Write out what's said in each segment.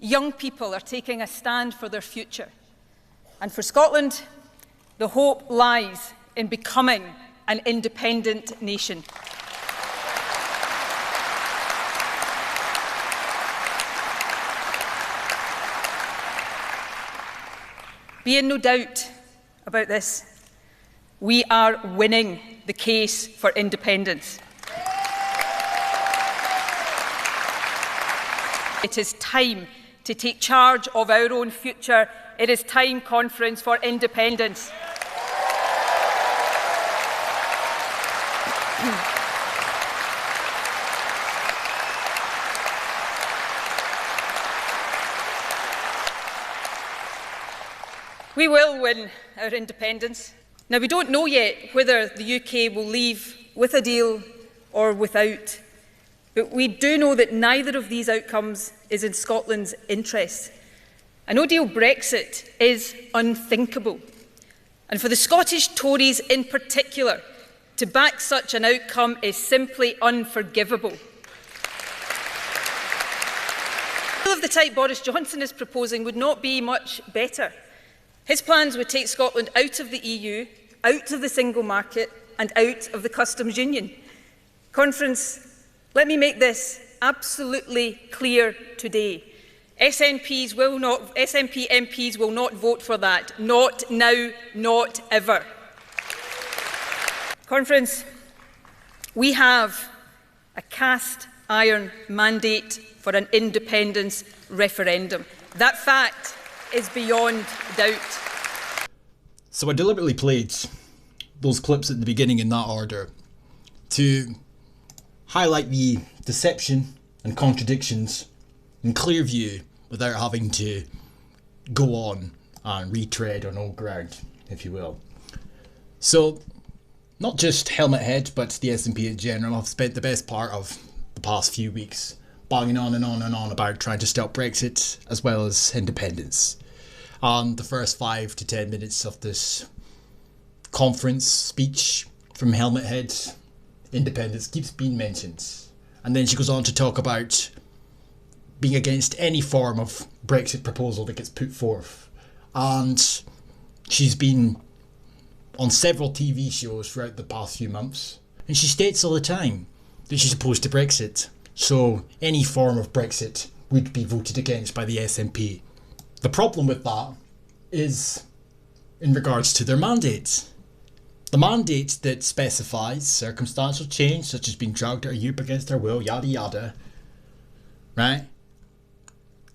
young people are taking a stand for their future. And for Scotland, the hope lies in becoming an independent nation. Be in no doubt about this. We are winning the case for independence. It is time to take charge of our own future. It is time, Conference, for independence. We will win our independence. Now, we don't know yet whether the UK will leave with a deal or without, but we do know that neither of these outcomes is in Scotland's interest. A no-deal Brexit is unthinkable. And for the Scottish Tories in particular, to back such an outcome is simply unforgivable. A deal of the type Boris Johnson is proposing would not be much better. His plans would take Scotland out of the EU, out of the single market and out of the customs union. Conference, let me make this absolutely clear today. SNP MPs will not vote for that. Not now, not ever. Conference, we have a cast iron mandate for an independence referendum. That fact is beyond doubt. So I deliberately played those clips at the beginning in that order to highlight the deception and contradictions in clear view without having to go on and retread on old ground, if you will. So, not just Helmet Head, but the SNP in general have spent the best part of the past few weeks banging on and on and on about trying to stop Brexit as well as independence. And the first 5 to 10 minutes of this conference speech from Helmet Head, independence keeps being mentioned. And then she goes on to talk about being against any form of Brexit proposal that gets put forth. And she's been on several TV shows throughout the past few months. And she states all the time that she's opposed to Brexit. So any form of Brexit would be voted against by the SNP. The problem with that is in regards to their mandate. The mandate that specifies circumstantial change, such as being dragged out of Europe against their will, yada yada, right?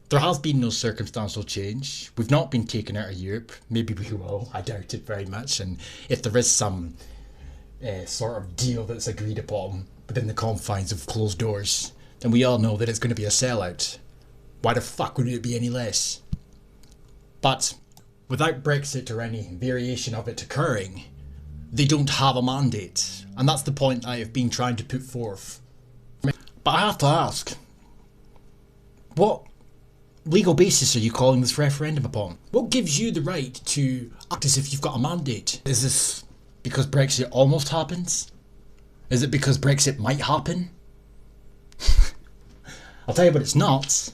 There has been no circumstantial change. We've not been taken out of Europe. Maybe we will. I doubt it very much. And if there is some sort of deal that's agreed upon within the confines of closed doors, then we all know that it's going to be a sellout. Why the fuck would it be any less? But without Brexit or any variation of it occurring, they don't have a mandate. And that's the point I have been trying to put forth. But I have to ask, what legal basis are you calling this referendum upon? What gives you the right to act as if you've got a mandate? Is this because Brexit almost happens? Is it because Brexit might happen? I'll tell you what it's not.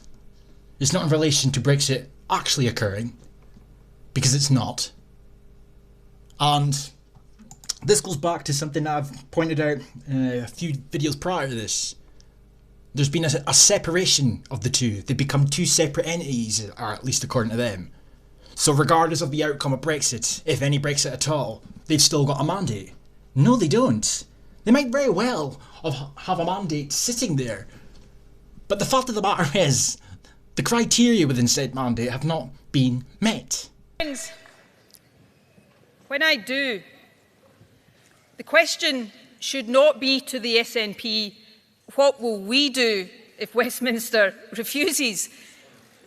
It's not in relation to Brexit actually occurring, because it's not. And this goes back to something that I've pointed out a few videos prior to this. There's been a separation of the two. They become two separate entities, or at least according to them. So regardless of the outcome of Brexit, if any Brexit at all, they've still got a mandate. No, they don't. They might very well have a mandate sitting there. But the fact of the matter is, the criteria within said mandate have not been met. When I do, the question should not be to the SNP, what will we do if Westminster refuses?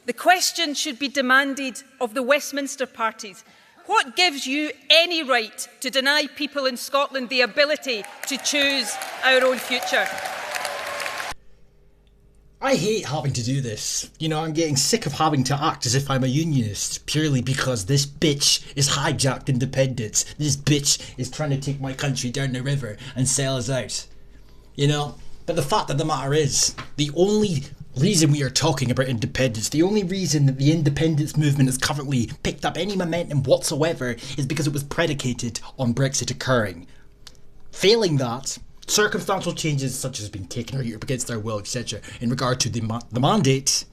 The question should be demanded of the Westminster parties. What gives you any right to deny people in Scotland the ability to choose our own future? I hate having to do this. You know, I'm getting sick of having to act as if I'm a unionist purely because this bitch is hijacked independence. This bitch is trying to take my country down the river and sell us out. You know? But the fact of the matter is, the only reason we are talking about independence, the only reason that the independence movement has currently picked up any momentum whatsoever is because it was predicated on Brexit occurring. Failing that, circumstantial changes such as being taken out against their will, etc., in regard to the mandate,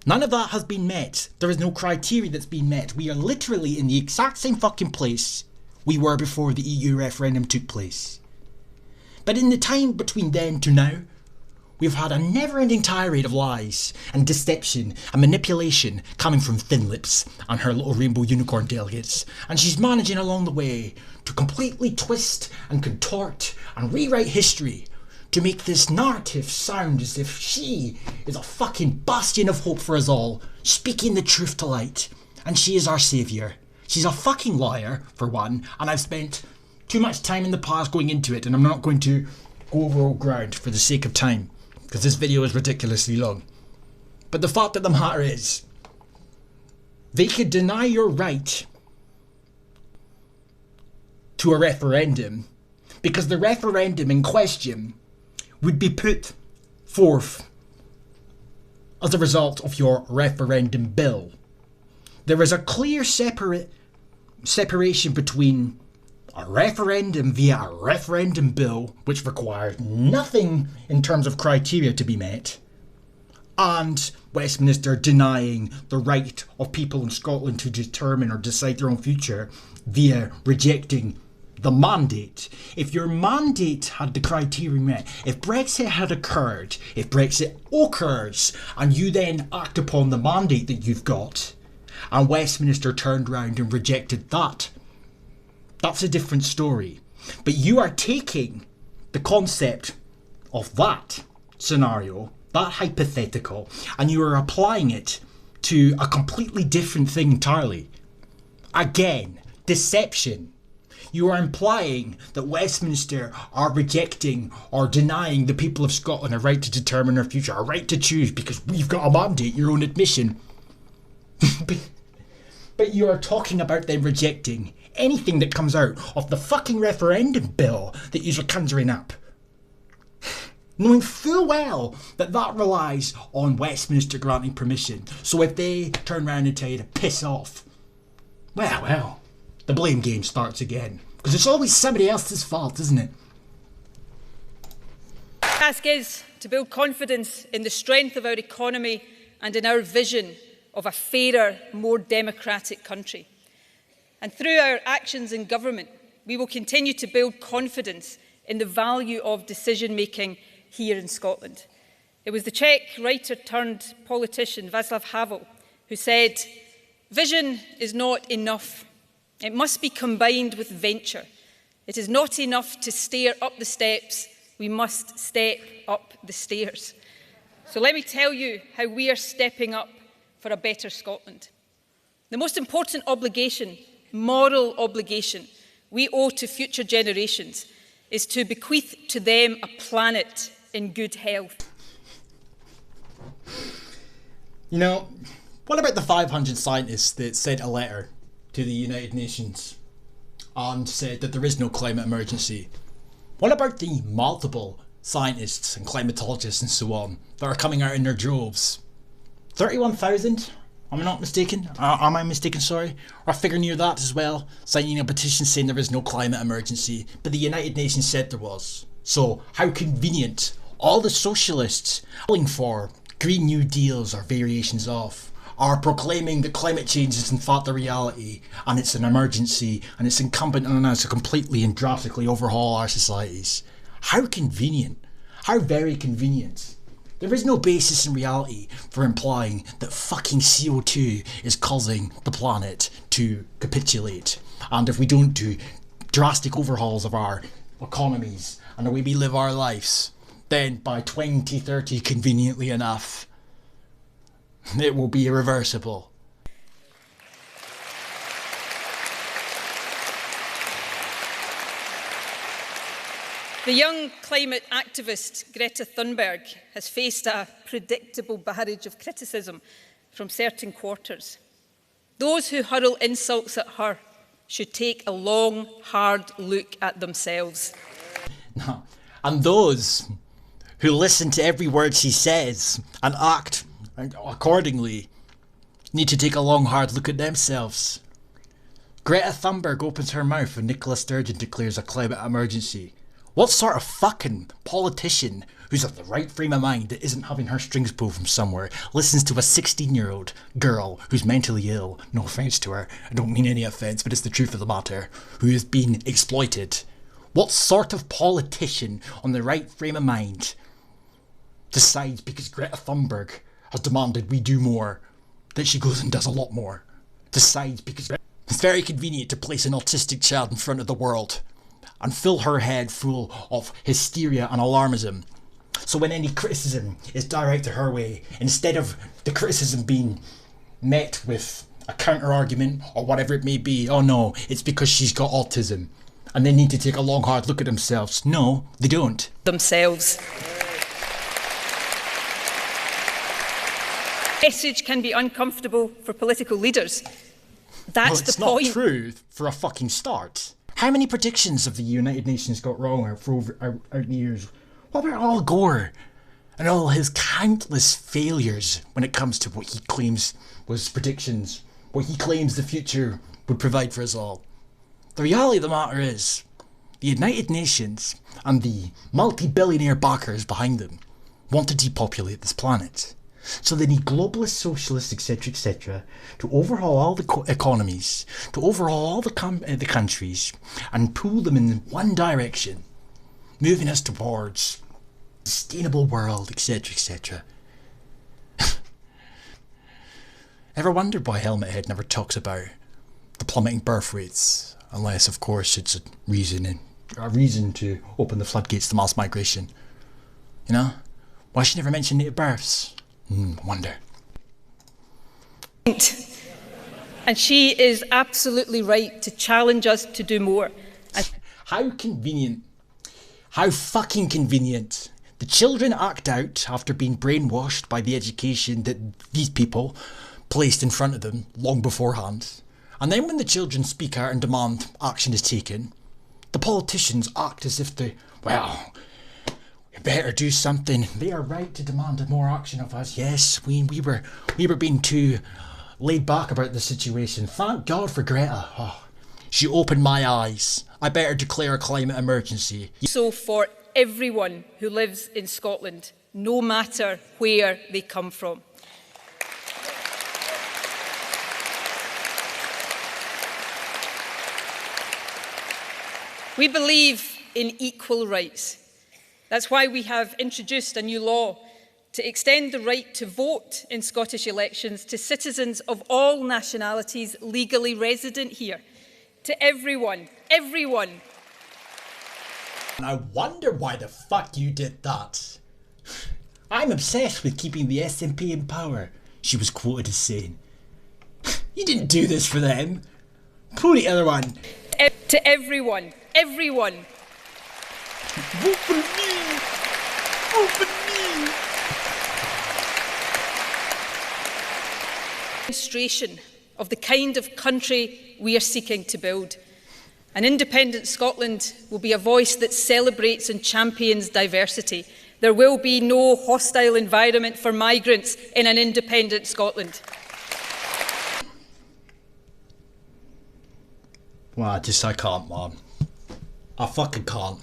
none of that has been met. There is no criteria that's been met. We are literally in the exact same fucking place we were before the EU referendum took place. But in the time between then to now, we've had a never-ending tirade of lies and deception and manipulation coming from Thin Lips and her little rainbow unicorn delegates, and she's managing along the way to completely twist and contort and rewrite history to make this narrative sound as if she is a fucking bastion of hope for us all, speaking the truth to light, and she is our saviour. She's a fucking liar, for one, and I've spent too much time in the past going into it, and I'm not going to go over old ground for the sake of time, because this video is ridiculously long. But the fact of the matter is, they could deny your right to a referendum because the referendum in question would be put forth as a result of your referendum bill. There is a clear separation between a referendum via a referendum bill, which requires nothing in terms of criteria to be met, and Westminster denying the right of people in Scotland to determine or decide their own future via rejecting the mandate. If your mandate had the criteria met, if Brexit had occurred, if Brexit occurs, and you then act upon the mandate that you've got, and Westminster turned around and rejected that, that's a different story. But you are taking the concept of that scenario, that hypothetical, and you are applying it to a completely different thing entirely. Again, deception. You are implying that Westminster are rejecting or denying the people of Scotland a right to determine their future, a right to choose because we've got a mandate, your own admission. But you are talking about them rejecting anything that comes out of the fucking referendum bill that you're conjuring up, knowing full well that that relies on Westminster granting permission. So if they turn around and tell you to piss off, well, the blame game starts again. Because it's always somebody else's fault, isn't it? The task is to build confidence in the strength of our economy and in our vision of a fairer, more democratic country. And through our actions in government, we will continue to build confidence in the value of decision-making here in Scotland. It was the Czech writer turned politician Václav Havel who said, "Vision is not enough. It must be combined with venture. It is not enough to stare up the steps. We must step up the stairs." So let me tell you how we are stepping up for a better Scotland. The most important obligation, moral obligation, we owe to future generations is to bequeath to them a planet in good health. You know, what about the 500 scientists that sent a letter to the United Nations and said that there is no climate emergency? What about the multiple scientists and climatologists and so on that are coming out in their droves? 31,000? Am I not mistaken? Am I mistaken, sorry? Or a figure near that as well, signing a petition saying there is no climate emergency, but the United Nations said there was. So, how convenient. All the socialists calling for Green New Deals or variations of are proclaiming that climate change is in fact the reality and it's an emergency and it's incumbent on us to completely and drastically overhaul our societies. How convenient. How very convenient. There is no basis in reality for implying that fucking CO2 is causing the planet to capitulate. And if we don't do drastic overhauls of our economies and the way we live our lives, then by 2030, conveniently enough, it will be irreversible. The young climate activist Greta Thunberg has faced a predictable barrage of criticism from certain quarters. Those who hurl insults at her should take a long, hard look at themselves. And those who listen to every word she says and act accordingly need to take a long hard look at themselves. Greta Thunberg opens her mouth when Nicola Sturgeon declares a climate emergency. What sort of fucking politician who's of the right frame of mind that isn't having her strings pulled from somewhere listens to a 16-year-old girl who's mentally ill, no offence to her, I don't mean any offence, but it's the truth of the matter, who is being exploited? What sort of politician on the right frame of mind decides because Greta Thunberg has demanded we do more, that she goes and does a lot more? Decides because it's very convenient to place an autistic child in front of the world and fill her head full of hysteria and alarmism. So when any criticism is directed her way, instead of the criticism being met with a counter-argument or whatever it may be, oh no, it's because she's got autism and they need to take a long hard look at themselves. No, they don't. Themselves. Message can be uncomfortable for political leaders. That's the point. It's not true for a fucking start. How many predictions have the United Nations got wrong over the years? What about Al Gore and all his countless failures when it comes to what he claims was predictions, what he claims the future would provide for us all? The reality of the matter is, the United Nations and the multi-billionaire backers behind them want to depopulate this planet. So they need globalists, socialists, etc., to overhaul all the economies, to overhaul all the countries, and pull them in one direction, moving us towards a sustainable world, etc. Ever wondered why Helmet Head never talks about the plummeting birth rates, unless, of course, it's a reason to open the floodgates to mass migration? You know, why she never mentioned native births? Wonder. And she is absolutely right to challenge us to do more. How convenient. How fucking convenient. The children act out after being brainwashed by the education that these people placed in front of them long beforehand. And then when the children speak out and demand action is taken, the politicians act as if they, well, better do something. They are right to demand more action of us. Yes, we were being too laid back about the situation. Thank God for Greta. Oh, she opened my eyes. I better declare a climate emergency. So for everyone who lives in Scotland, no matter where they come from. We believe in equal rights. That's why we have introduced a new law to extend the right to vote in Scottish elections to citizens of all nationalities legally resident here. To everyone. And I wonder why the fuck you did that. I'm obsessed with keeping the SNP in power, she was quoted as saying. You didn't do this for them. Pull the other one. To everyone. Vote for me! Vote for me! Demonstration of the kind of country we are seeking to build. An independent Scotland will be a voice that celebrates and champions diversity. There will be no hostile environment for migrants in an independent Scotland. Well, I can't, man. I fucking can't.